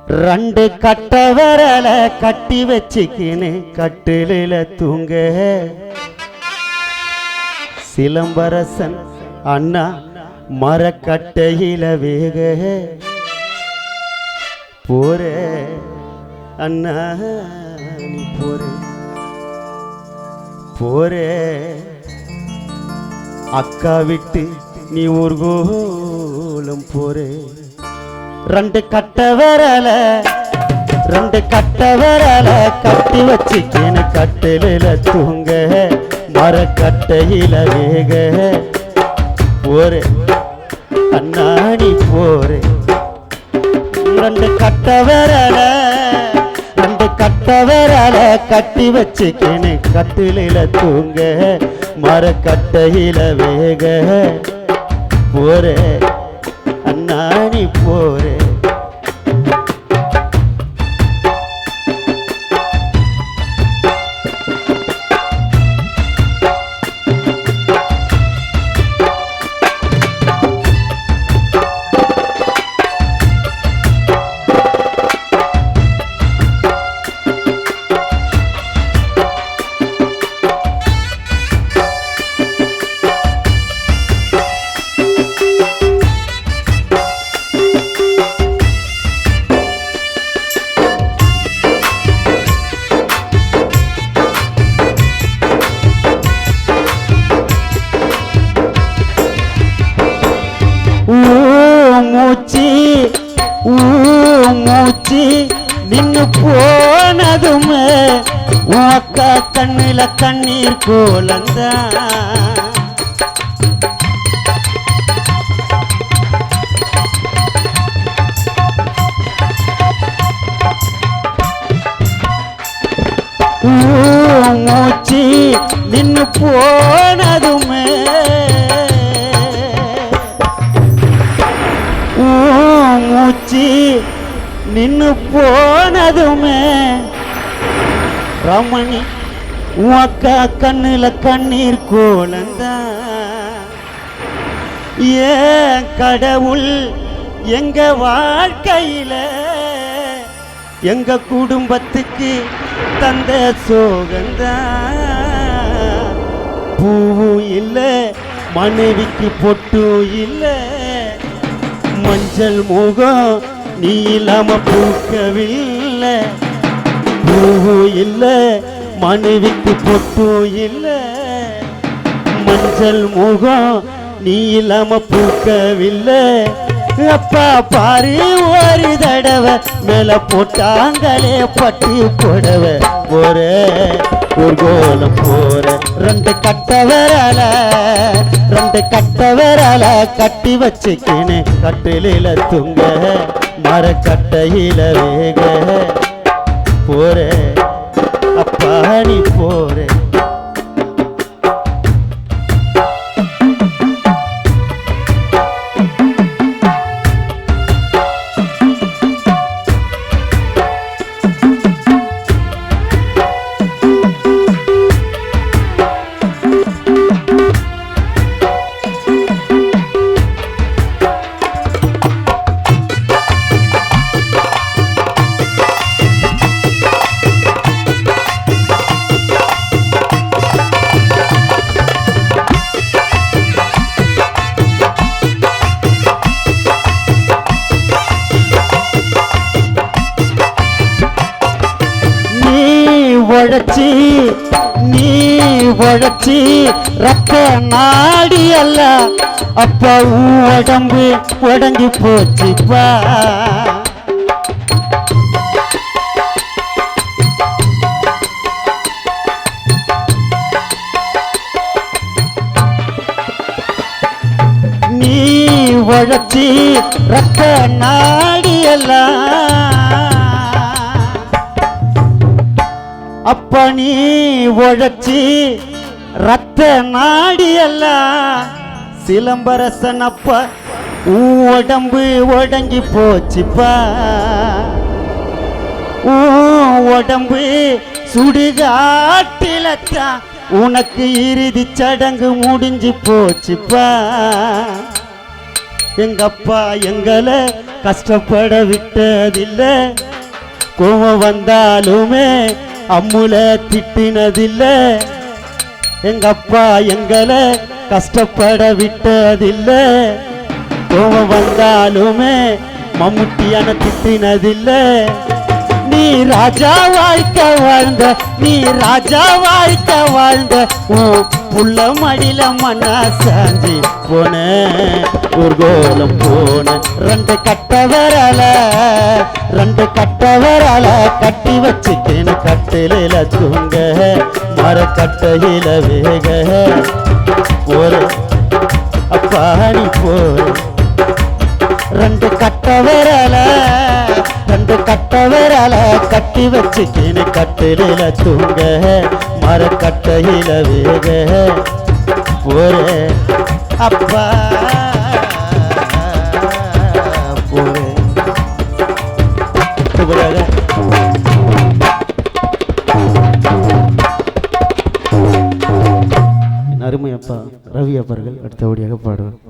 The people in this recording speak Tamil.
ரெண்டு கட்ட விரல கட்டி வச்சுக்கின்னு கட்டிலில தூங்க சிலம்பரசன் அண்ணா மரக்கட்டையில வேக போற அண்ணா நீ போற அக்கா விட்டு நீ ஊர்கோலம் போற ரெண்டு கட்ட விரல கட்டி வச்சுக்கின்னு கட்டிலில தூங்க மரக்கட்டையில வேக போற அண்ணா நீ போற ரெண்டு கட்ட விரல கட்டி வச்சுக்கின்னு கட்டிலில தூங்க மரக்கட்டையில வேக போற அண்ணா நீ போற மூச்சு நின்னு போனதுமே அக்கா கண்ணில கண்ணீர் கோலந்தா மூச்சு நின்னு போனதுமே மூச்சு நின்னு போனதுமே ரமணி அக்கா கண்ணுல கண்ணீர் கோலந்தா ஏன் கடவுள் எங்க வாழ்க்கையில எங்க குடும்பத்துக்கு தந்த சோகந்தா பூவும் இல்லை மனைவிக்கு பொட்டும் இல்லை மஞ்சள் முகம் நீ இல்லாம பூக்கவில்லை பூவும் இல்லை மனைவிக்கு பொட்டும் இல்லை மஞ்சள் முகம் நீ இல்லாம பூக்கவில்லை அப்பா பாரு ஒரு தடவை மேல போட்டாங்களே பட்டி போடவை போற ஒரு கோலம் போற ரெண்டு கட்ட விரல கட்டி வச்சுக்கின்னு கட்டிலில தூங்க மரக்கட்டையில வேக போற அப்பா நீ போற நீ உழைச்சி ரத்த நாடி அல்ல அப்ப உடம்பு உடஞ்சி போச்சுப்பா நீ உழைச்சி ரத்த நாடி அல்ல அப்ப நீ உழைச்சி ரத்த நாடி அல்ல சிலம்பரசன் அப்ப உடம்பு உடஞ்சி போச்சுப்பா உடம்பு சுடுகாட்டிலத்தான் உனக்கு இறுதி சடங்கு முடிஞ்சு போச்சுப்பா எங்கப்பா எங்களை கஷ்டப்பட விட்டதில்லை. கோவம் வந்தாலுமே அம்முல திட்டினதில்லை. எங்க அப்பா எங்களை கஷ்டப்பட விட்டதில்லை. கோவம் வந்தாலுமே மம்முட்டியான திட்டினதில்லை. நீ ராஜா வாழ்க்கை வாழ்ந்த, நீ ராஜா வாழ்க்கை வாழ்ந்த, புள்ள மடியில மண்ணா சாஞ்சி போன ஊர்கோலம் போன. ரெண்டு கட்டவரால கட்டி வச்சுக்கேன்னு கட்டில தூங்க மரக்கட்டையில வேக போற அப்பாடி போற. ரெண்டு கட்டவரால கட்டி வச்சுக்கேன்னு கட்டில தூங்க மரக்கட்டையில வேக போற அப்பா போற. அருமை அப்பா ரவி அப்பர்கள் அடுத்தபடியாக பாடுவார்.